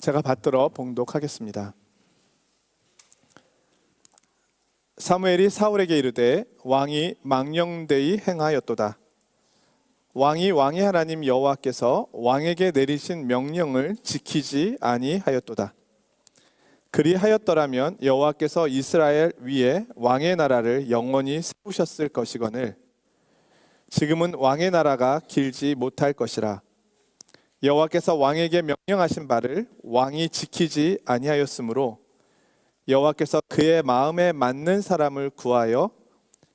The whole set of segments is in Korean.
제가 받들어 봉독하겠습니다. 사무엘이 사울에게 이르되 왕이 망령되이 행하였도다. 왕이 왕의 하나님 여호와께서 왕에게 내리신 명령을 지키지 아니하였도다. 그리하였더라면 여호와께서 이스라엘 위에 왕의 나라를 영원히 세우셨을 것이거늘 지금은 왕의 나라가 길지 못할 것이라. 여호와께서 왕에게 명령하신 바를 왕이 지키지 아니하였으므로 여호와께서 그의 마음에 맞는 사람을 구하여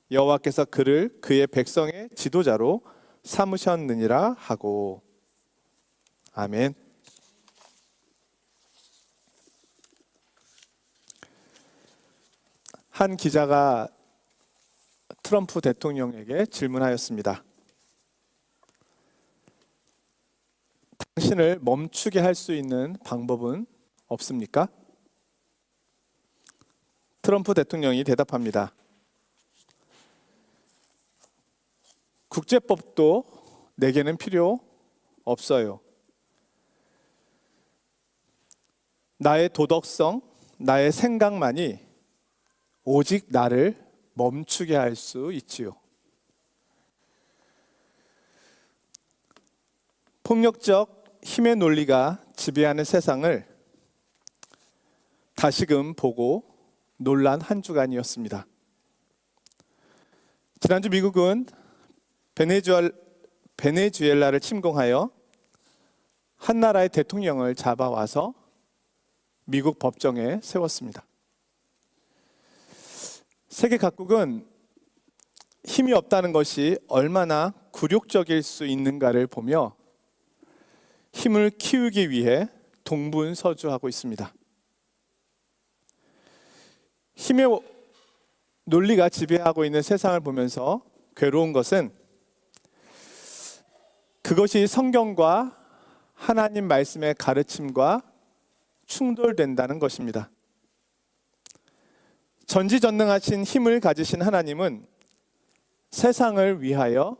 여호와께서 그를 그의 백성의 지도자로 삼으셨느니라 하고. 아멘. 한 기자가 트럼프 대통령에게 질문하였습니다. 당신을 멈추게 할 수 있는 방법은 없습니까? 트럼프 대통령이 대답합니다. 국제법도 내게는 필요 없어요. 나의 도덕성, 나의 생각만이 오직 나를 멈추게 할 수 있지요. 폭력적 힘의 논리가 지배하는 세상을 다시금 보고 놀란 한 주간이었습니다. 지난주 미국은 베네수엘라를 침공하여 한 나라의 대통령을 잡아와서 미국 법정에 세웠습니다. 세계 각국은 힘이 없다는 것이 얼마나 굴욕적일 수 있는가를 보며 힘을 키우기 위해 동분서주하고 있습니다. 힘의 논리가 지배하고 있는 세상을 보면서 괴로운 것은 그것이 성경과 하나님 말씀의 가르침과 충돌된다는 것입니다. 전지전능하신 힘을 가지신 하나님은 세상을 위하여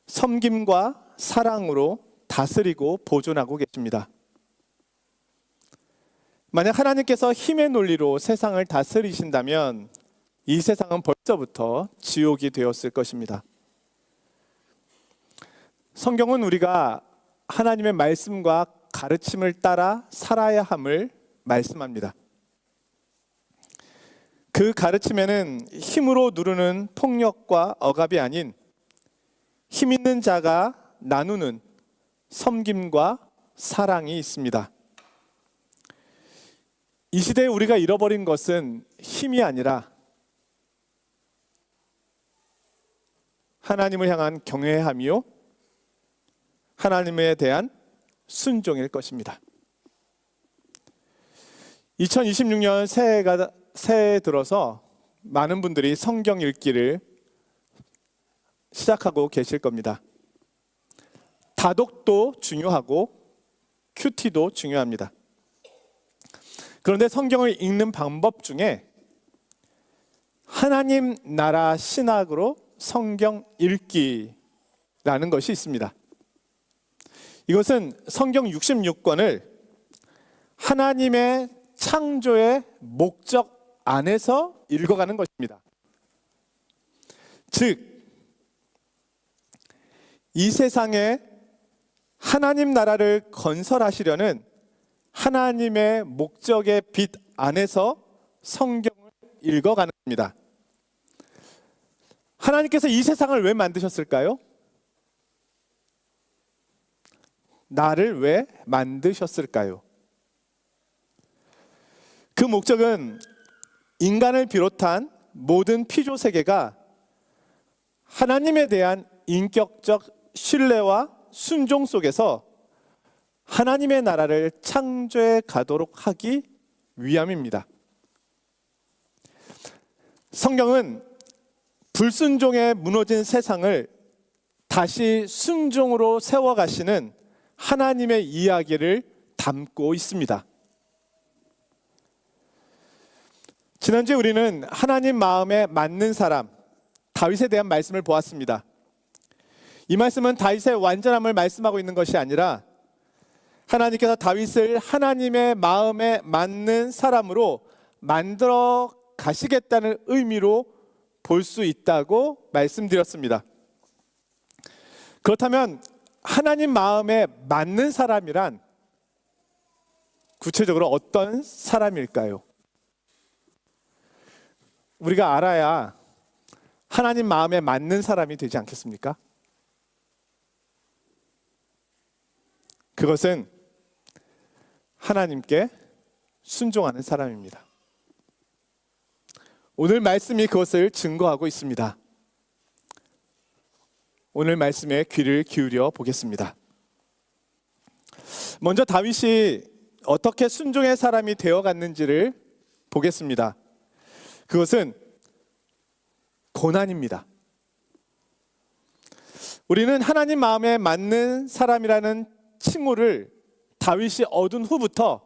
섬김과 사랑으로 다스리고 보존하고 계십니다. 만약 하나님께서 힘의 논리로 세상을 다스리신다면 이 세상은 벌써부터 지옥이 되었을 것입니다. 성경은 우리가 하나님의 말씀과 가르침을 따라 살아야 함을 말씀합니다. 그 가르침에는 힘으로 누르는 폭력과 억압이 아닌 힘 있는 자가 나누는 섬김과 사랑이 있습니다. 이 시대에 우리가 잃어버린 것은 힘이 아니라 하나님을 향한 경외함이요 하나님에 대한 순종일 것입니다. 2026년 새해 들어서 많은 분들이 성경 읽기를 시작하고 계실 겁니다. 다독도 중요하고 큐티도 중요합니다. 그런데 성경을 읽는 방법 중에 하나님 나라 신학으로 성경 읽기라는 것이 있습니다. 이것은 성경 66권을 하나님의 창조의 목적 안에서 읽어가는 것입니다. 즉, 이 세상에 하나님 나라를 건설하시려는 하나님의 목적의 빛 안에서 성경을 읽어가는 겁니다. 하나님께서 이 세상을 왜 만드셨을까요? 나를 왜 만드셨을까요? 그 목적은 인간을 비롯한 모든 피조 세계가 하나님에 대한 인격적 신뢰와 순종 속에서 하나님의 나라를 창조해 가도록 하기 위함입니다. 성경은 불순종에 무너진 세상을 다시 순종으로 세워가시는 하나님의 이야기를 담고 있습니다. 지난주에 우리는 하나님 마음에 맞는 사람, 다윗에 대한 말씀을 보았습니다. 이 말씀은 다윗의 완전함을 말씀하고 있는 것이 아니라 하나님께서 다윗을 하나님의 마음에 맞는 사람으로 만들어 가시겠다는 의미로 볼 수 있다고 말씀드렸습니다. 그렇다면 하나님 마음에 맞는 사람이란 구체적으로 어떤 사람일까요? 우리가 알아야 하나님 마음에 맞는 사람이 되지 않겠습니까? 그것은 하나님께 순종하는 사람입니다. 오늘 말씀이 그것을 증거하고 있습니다. 오늘 말씀에 귀를 기울여 보겠습니다. 먼저 다윗이 어떻게 순종의 사람이 되어갔는지를 보겠습니다. 그것은 고난입니다. 우리는 하나님 마음에 맞는 사람이라는 칭호를 다윗이 얻은 후부터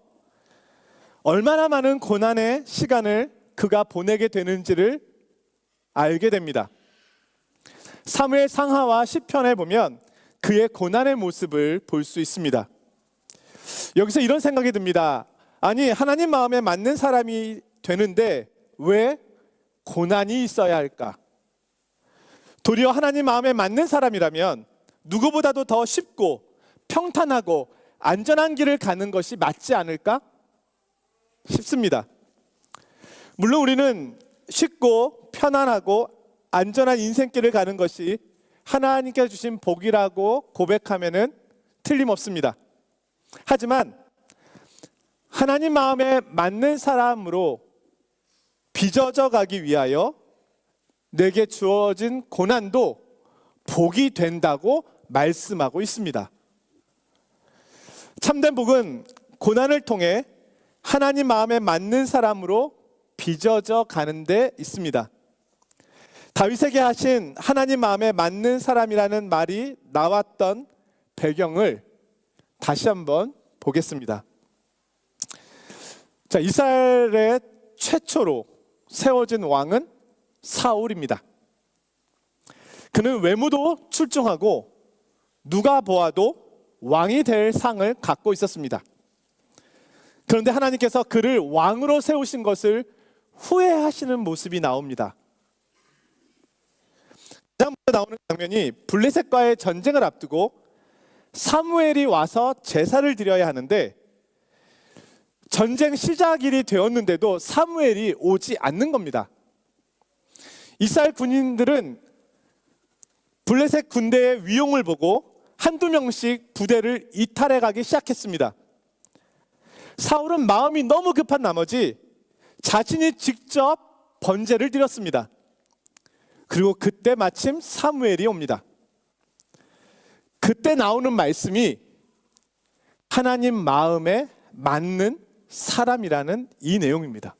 얼마나 많은 고난의 시간을 그가 보내게 되는지를 알게 됩니다. 사무엘 상하와 시편에 보면 그의 고난의 모습을 볼 수 있습니다. 여기서 이런 생각이 듭니다. 아니, 하나님 마음에 맞는 사람이 되는데 왜 고난이 있어야 할까? 도리어 하나님 마음에 맞는 사람이라면 누구보다도 더 쉽고 평탄하고 안전한 길을 가는 것이 맞지 않을까 싶습니다. 물론 우리는 쉽고 편안하고 안전한 인생길을 가는 것이 하나님께서 주신 복이라고 고백하면은 틀림없습니다. 하지만 하나님 마음에 맞는 사람으로 빚어져 가기 위하여 내게 주어진 고난도 복이 된다고 말씀하고 있습니다. 참된 복은 고난을 통해 하나님 마음에 맞는 사람으로 빚어져 가는 데 있습니다. 다윗에게 하신 하나님 마음에 맞는 사람이라는 말이 나왔던 배경을 다시 한번 보겠습니다. 자, 이스라엘의 최초로 세워진 왕은 사울입니다. 그는 외모도 출중하고 누가 보아도 왕이 될 상을 갖고 있었습니다. 그런데 하나님께서 그를 왕으로 세우신 것을 후회하시는 모습이 나옵니다. 가장 먼저 나오는 장면이 블레셋과의 전쟁을 앞두고 사무엘이 와서 제사를 드려야 하는데 전쟁 시작일이 되었는데도 사무엘이 오지 않는 겁니다. 이스라엘 군인들은 블레셋 군대의 위용을 보고 한두 명씩 부대를 이탈해 가기 시작했습니다. 사울은 마음이 너무 급한 나머지 자신이 직접 번제를 드렸습니다. 그리고 그때 마침 사무엘이 옵니다. 그때 나오는 말씀이 하나님 마음에 맞는 사람이라는 이 내용입니다.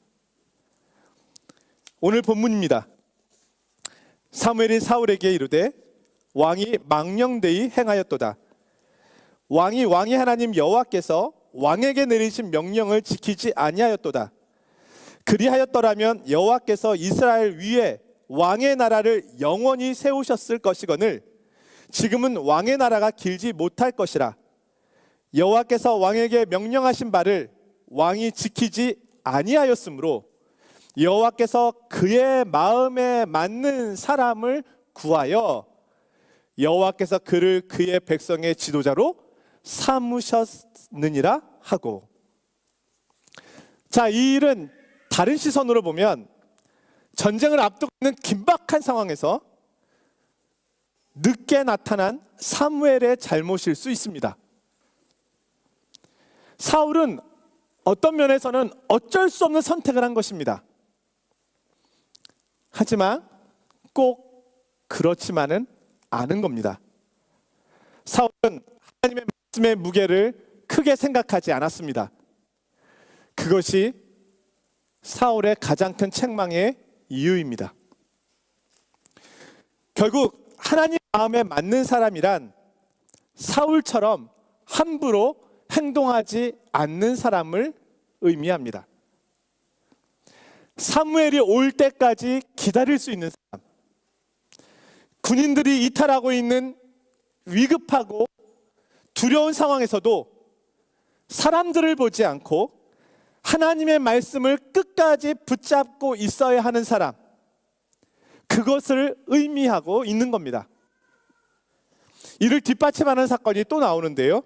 오늘 본문입니다. 사무엘이 사울에게 이르되 왕이 망령되이 행하였도다. 왕이 하나님 여호와께서 왕에게 내리신 명령을 지키지 아니하였도다. 그리하였더라면 여호와께서 이스라엘 위에 왕의 나라를 영원히 세우셨을 것이거늘 지금은 왕의 나라가 길지 못할 것이라. 여호와께서 왕에게 명령하신 바를 왕이 지키지 아니하였으므로 여호와께서 그의 마음에 맞는 사람을 구하여 여호와께서 그를 그의 백성의 지도자로 삼으셨느니라 하고. 자, 이 일은 다른 시선으로 보면 전쟁을 앞두고 있는 긴박한 상황에서 늦게 나타난 사무엘의 잘못일 수 있습니다. 사울은 어떤 면에서는 어쩔 수 없는 선택을 한 것입니다. 하지만 꼭 그렇지만은 않은 겁니다. 사울은 하나님의 말씀의 무게를 크게 생각하지 않았습니다. 그것이 사울의 가장 큰 책망의 이유입니다. 결국 하나님 마음에 맞는 사람이란 사울처럼 함부로 행동하지 않는 사람을 의미합니다. 사무엘이 올 때까지 기다릴 수 있는 사람, 군인들이 이탈하고 있는 위급하고 두려운 상황에서도 사람들을 보지 않고 하나님의 말씀을 끝까지 붙잡고 있어야 하는 사람, 그것을 의미하고 있는 겁니다. 이를 뒷받침하는 사건이 또 나오는데요.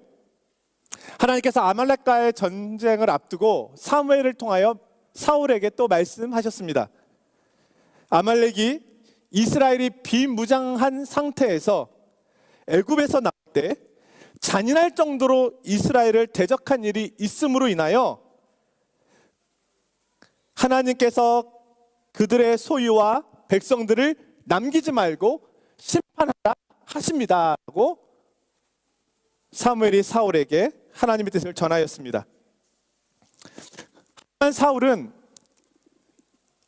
하나님께서 아말렉과의 전쟁을 앞두고 사무엘을 통하여 사울에게 또 말씀하셨습니다. 아말렉이 이스라엘이 비무장한 상태에서 애굽에서 나올 때 잔인할 정도로 이스라엘을 대적한 일이 있음으로 인하여 하나님께서 그들의 소유와 백성들을 남기지 말고 심판하라 하십니다라고 사무엘이 사울에게 하나님의 뜻을 전하였습니다. 사울은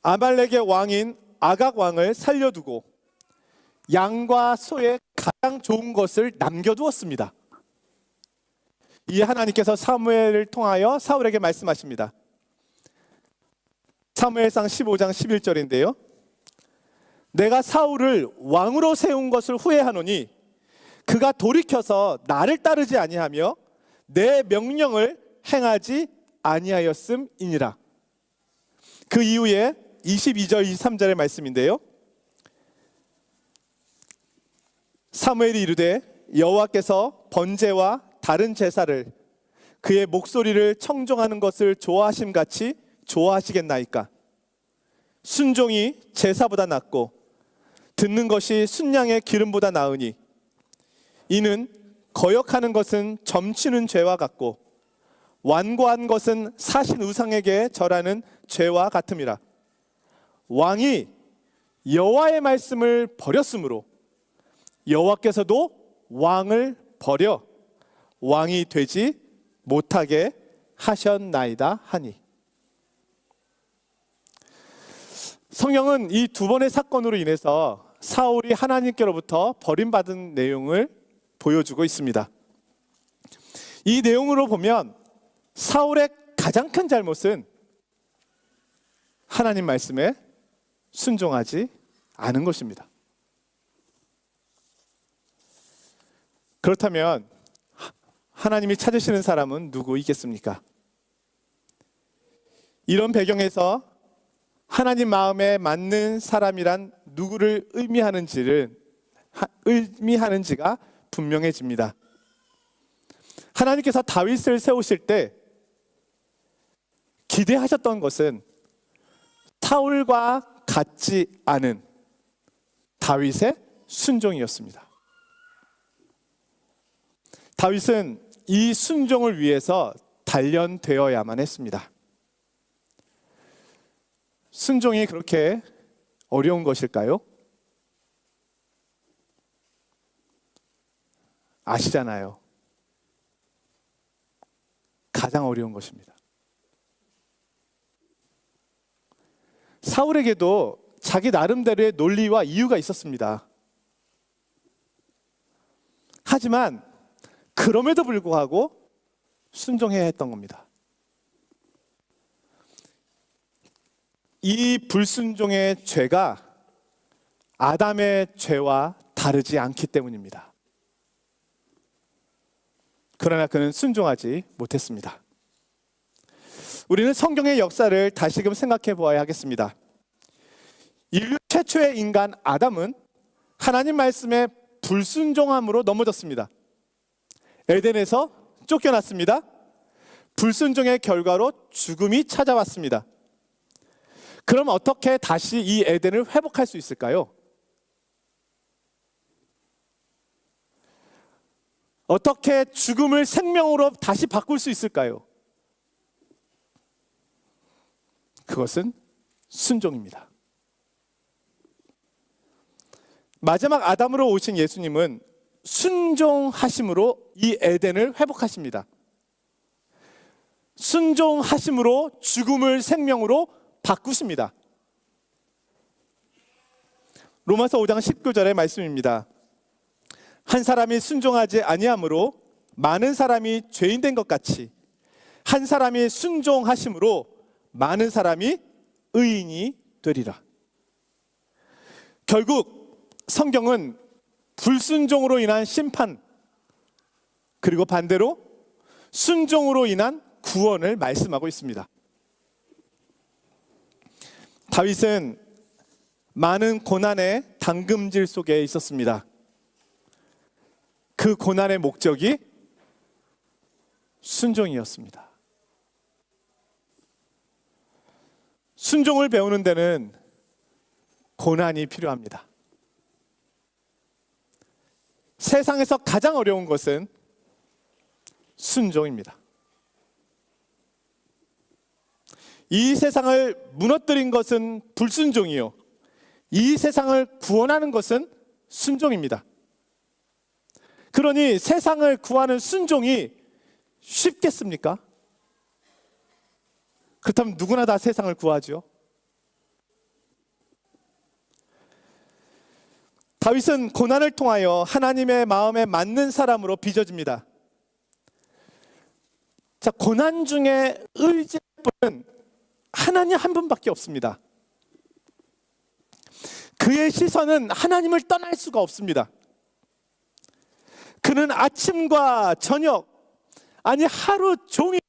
아말렉의 왕인 아각 왕을 살려두고 양과 소의 가장 좋은 것을 남겨두었습니다. 이에 하나님께서 사무엘을 통하여 사울에게 말씀하십니다. 사무엘상 15장 11절인데요. 내가 사울을 왕으로 세운 것을 후회하노니 그가 돌이켜서 나를 따르지 아니하며 내 명령을 행하지 아니하였음이니라. 그 이후에 22절 23절의 말씀인데요. 사무엘이 이르되 여호와께서 번제와 다른 제사를 그의 목소리를 청종하는 것을 좋아하심같이 좋아하시겠나이까. 순종이 제사보다 낫고 듣는 것이 순양의 기름보다 나으니 이는 거역하는 것은 점치는 죄와 같고 완고한 것은 사신 우상에게 절하는 죄와 같음이라. 왕이 여호와의 말씀을 버렸으므로 여호와께서도 왕을 버려 왕이 되지 못하게 하셨나이다 하니. 성경은 이 두 번의 사건으로 인해서 사울이 하나님께로부터 버림받은 내용을 보여주고 있습니다. 이 내용으로 보면 사울의 가장 큰 잘못은 하나님 말씀에 순종하지 않은 것입니다. 그렇다면 하나님이 찾으시는 사람은 누구이겠습니까? 이런 배경에서 하나님 마음에 맞는 사람이란 누구를 의미하는지가 분명해집니다. 하나님께서 다윗을 세우실 때 기대하셨던 것은 사울과 같지 않은 다윗의 순종이었습니다. 다윗은 이 순종을 위해서 단련되어야만 했습니다. 순종이 그렇게 어려운 것일까요? 아시잖아요. 가장 어려운 것입니다. 사울에게도 자기 나름대로의 논리와 이유가 있었습니다. 하지만 그럼에도 불구하고 순종해야 했던 겁니다. 이 불순종의 죄가 아담의 죄와 다르지 않기 때문입니다. 그러나 그는 순종하지 못했습니다. 우리는 성경의 역사를 다시금 생각해 보아야 하겠습니다. 인류 최초의 인간 아담은 하나님 말씀에 불순종함으로 넘어졌습니다. 에덴에서 쫓겨났습니다. 불순종의 결과로 죽음이 찾아왔습니다. 그럼 어떻게 다시 이 에덴을 회복할 수 있을까요? 어떻게 죽음을 생명으로 다시 바꿀 수 있을까요? 그것은 순종입니다. 마지막 아담으로 오신 예수님은 순종하심으로 이 에덴을 회복하십니다. 순종하심으로 죽음을 생명으로 바꾸십니다. 로마서 5장 19절의 말씀입니다. 한 사람이 순종하지 아니함으로 많은 사람이 죄인 된 것 같이 한 사람이 순종하심으로 많은 사람이 의인이 되리라. 결국 성경은 불순종으로 인한 심판, 그리고 반대로 순종으로 인한 구원을 말씀하고 있습니다. 다윗은 많은 고난의 당금질 속에 있었습니다. 그 고난의 목적이 순종이었습니다. 순종을 배우는 데는 고난이 필요합니다. 세상에서 가장 어려운 것은 순종입니다. 이 세상을 무너뜨린 것은 불순종이요, 이 세상을 구원하는 것은 순종입니다. 그러니 세상을 구하는 순종이 쉽겠습니까? 그렇다면 누구나 다 세상을 구하죠. 다윗은 고난을 통하여 하나님의 마음에 맞는 사람으로 빚어집니다. 자, 고난 중에 의지할 분은 하나님 한 분밖에 없습니다. 그의 시선은 하나님을 떠날 수가 없습니다. 그는 아침과 저녁, 아니 하루 종일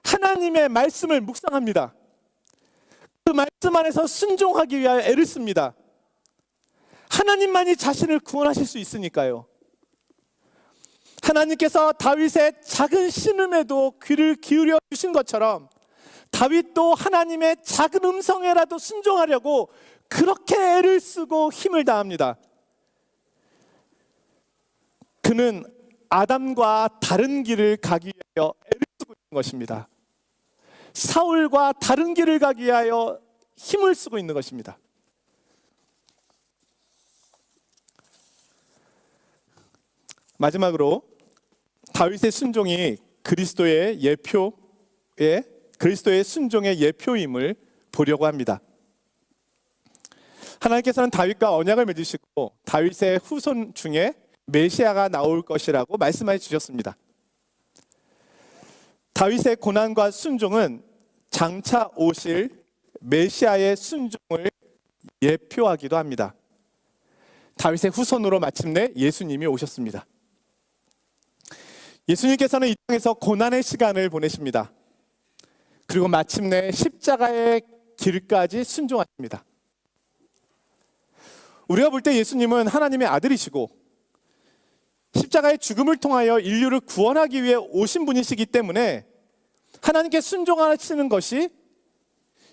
하나님의 말씀을 묵상합니다. 그 말씀 안에서 순종하기 위하여 애를 씁니다. 하나님만이 자신을 구원하실 수 있으니까요. 하나님께서 다윗의 작은 신음에도 귀를 기울여 주신 것처럼 다윗도 하나님의 작은 음성에라도 순종하려고 그렇게 애를 쓰고 힘을 다합니다. 그는 아담과 다른 길을 가기 위하여 애를 쓰고 있는 것입니다. 사울과 다른 길을 가기 위하여 힘을 쓰고 있는 것입니다. 마지막으로 다윗의 순종이 그리스도의 순종의 예표임을 보려고 합니다. 하나님께서는 다윗과 언약을 맺으시고 다윗의 후손 중에 메시아가 나올 것이라고 말씀해 주셨습니다. 다윗의 고난과 순종은 장차 오실 메시아의 순종을 예표하기도 합니다. 다윗의 후손으로 마침내 예수님이 오셨습니다. 예수님께서는 이 땅에서 고난의 시간을 보내십니다. 그리고 마침내 십자가의 길까지 순종하십니다. 우리가 볼 때 예수님은 하나님의 아들이시고 십자가의 죽음을 통하여 인류를 구원하기 위해 오신 분이시기 때문에 하나님께 순종하시는 것이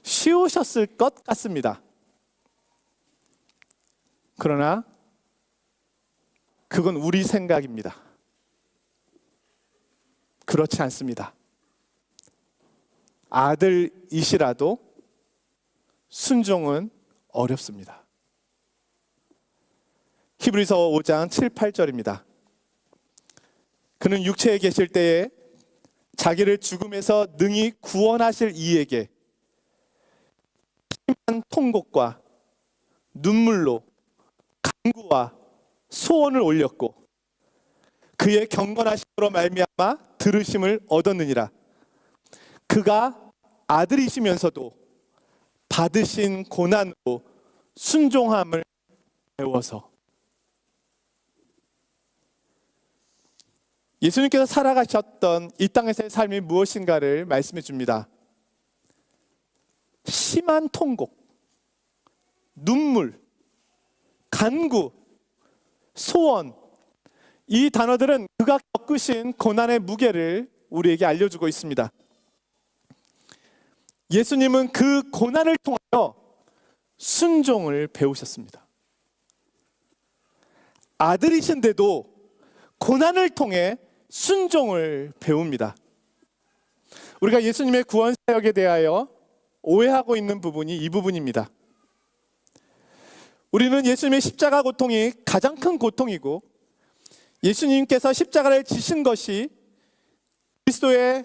쉬우셨을 것 같습니다. 그러나 그건 우리 생각입니다. 그렇지 않습니다. 아들이시라도 순종은 어렵습니다. 히브리서 5장 7, 8절입니다. 그는 육체에 계실 때에 자기를 죽음에서 능히 구원하실 이에게 심한 통곡과 눈물로 간구와 소원을 올렸고 그의 경건하심으로 말미암아 들으심을 얻었느니라. 그가 아들이시면서도 받으신 고난으로 순종함을 배워서. 예수님께서 살아가셨던 이 땅에서의 삶이 무엇인가를 말씀해 줍니다. 심한 통곡, 눈물, 간구, 소원, 이 단어들은 그가 겪으신 고난의 무게를 우리에게 알려주고 있습니다. 예수님은 그 고난을 통하여 순종을 배우셨습니다. 아들이신데도 고난을 통해 순종을 배웁니다. 우리가 예수님의 구원 사역에 대하여 오해하고 있는 부분이 이 부분입니다. 우리는 예수님의 십자가 고통이 가장 큰 고통이고 예수님께서 십자가를 지신 것이 그리스도의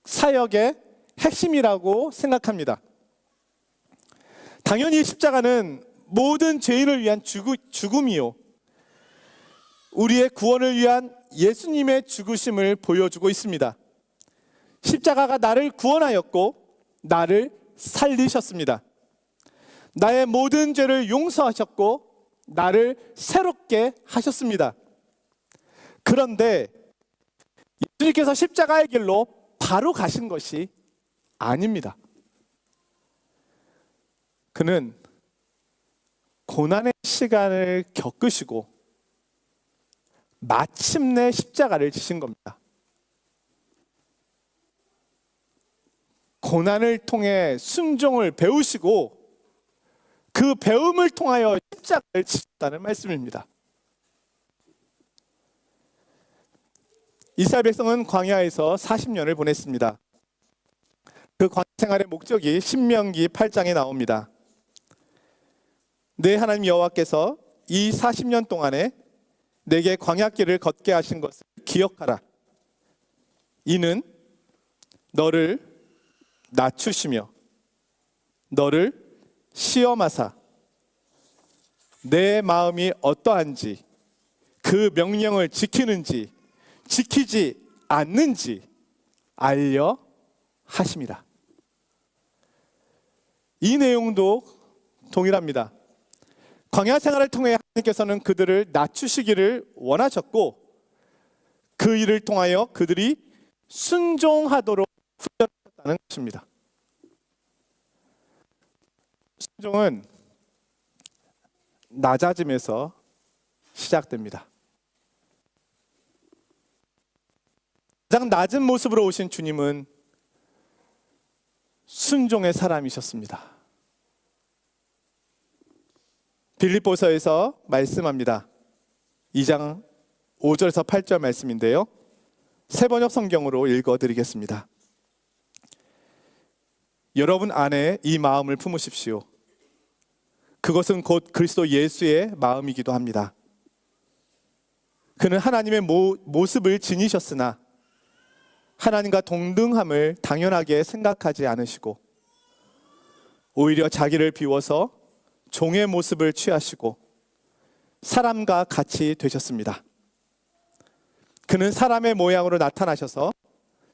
사역의 핵심이라고 생각합니다. 당연히 십자가는 모든 죄인을 위한 죽음이요, 우리의 구원을 위한 예수님의 죽으심을 보여주고 있습니다. 십자가가 나를 구원하였고 나를 살리셨습니다. 나의 모든 죄를 용서하셨고 나를 새롭게 하셨습니다. 그런데 주님께서 십자가의 길로 바로 가신 것이 아닙니다. 그는 고난의 시간을 겪으시고 마침내 십자가를 지신 겁니다. 고난을 통해 순종을 배우시고 그 배움을 통하여 십자가를 지셨다는 말씀입니다. 이스라엘 백성은 광야에서 40년을 보냈습니다. 그 광야 생활의 목적이 신명기 8장에 나옵니다. 내 하나님 여호와께서 이 40년 동안에 내게 광야길을 걷게 하신 것을 기억하라. 이는 너를 낮추시며 너를 시험하사 내 마음이 어떠한지 그 명령을 지키는지 지키지 않는지 알려 하심이라. 이 내용도 동일합니다. 광야 생활을 통해 하나님께서는 그들을 낮추시기를 원하셨고 그 일을 통하여 그들이 순종하도록 훈련하셨다는 것입니다. 순종은 낮아짐에서 시작됩니다. 가장 낮은 모습으로 오신 주님은 순종의 사람이셨습니다. 빌립보서에서 말씀합니다. 2장 5절에서 8절 말씀인데요. 새 번역 성경으로 읽어드리겠습니다. 여러분 안에 이 마음을 품으십시오. 그것은 곧 그리스도 예수의 마음이기도 합니다. 그는 하나님의 모습을 지니셨으나 하나님과 동등함을 당연하게 생각하지 않으시고 오히려 자기를 비워서 종의 모습을 취하시고 사람과 같이 되셨습니다. 그는 사람의 모양으로 나타나셔서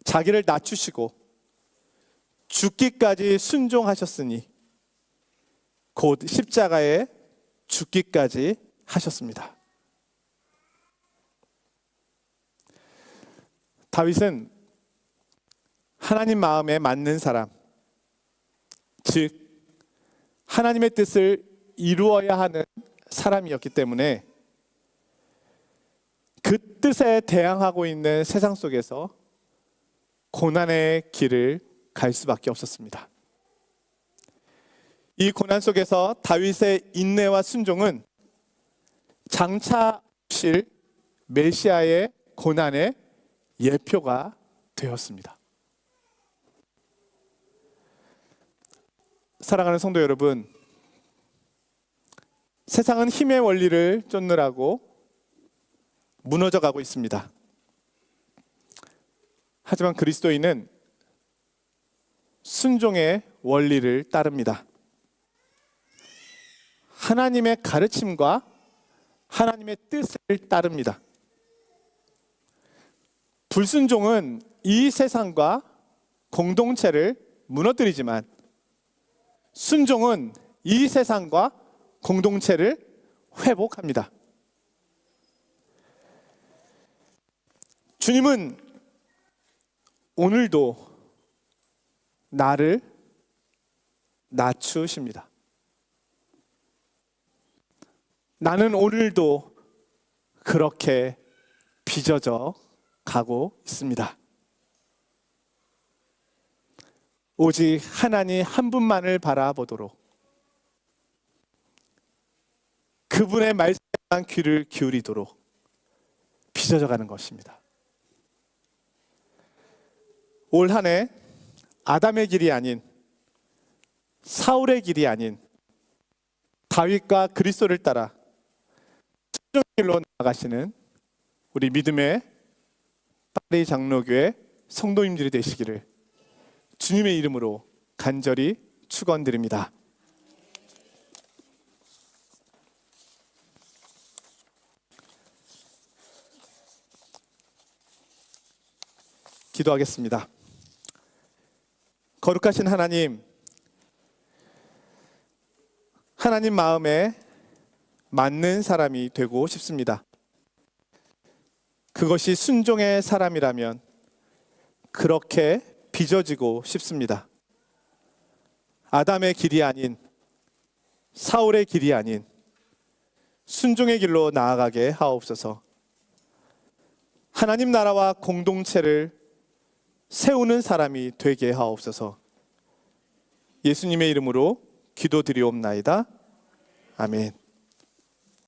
자기를 낮추시고 죽기까지 순종하셨으니 곧 십자가에 죽기까지 하셨습니다. 다윗은 하나님 마음에 맞는 사람, 즉 하나님의 뜻을 이루어야 하는 사람이었기 때문에 그 뜻에 대항하고 있는 세상 속에서 고난의 길을 갈 수밖에 없었습니다. 이 고난 속에서 다윗의 인내와 순종은 장차 오실 메시아의 고난의 예표가 되었습니다. 사랑하는 성도 여러분, 세상은 힘의 원리를 쫓느라고 무너져 가고 있습니다. 하지만 그리스도인은 순종의 원리를 따릅니다. 하나님의 가르침과 하나님의 뜻을 따릅니다. 불순종은 이 세상과 공동체를 무너뜨리지만 순종은 이 세상과 공동체를 회복합니다. 주님은 오늘도 나를 낮추십니다. 나는 오늘도 그렇게 빚어져 가고 있습니다. 오직 하나님 한 분만을 바라보도록 그분의 말씀에 귀를 기울이도록 빚어져 가는 것입니다. 올 한 해 아담의 길이 아닌 사울의 길이 아닌 다윗과 그리스도를 따라 순종의 길로 나아가시는 우리 믿음의 파리 장로교회 성도님들이 되시기를 주님의 이름으로 간절히 축원드립니다. 기도하겠습니다. 거룩하신 하나님, 하나님 마음에 맞는 사람이 되고 싶습니다. 그것이 순종의 사람이라면 그렇게 빚어지고 싶습니다. 아담의 길이 아닌, 사울의 길이 아닌 순종의 길로 나아가게 하옵소서. 하나님 나라와 공동체를 세우는 사람이 되게 하옵소서. 예수님의 이름으로 기도드리옵나이다. 아멘.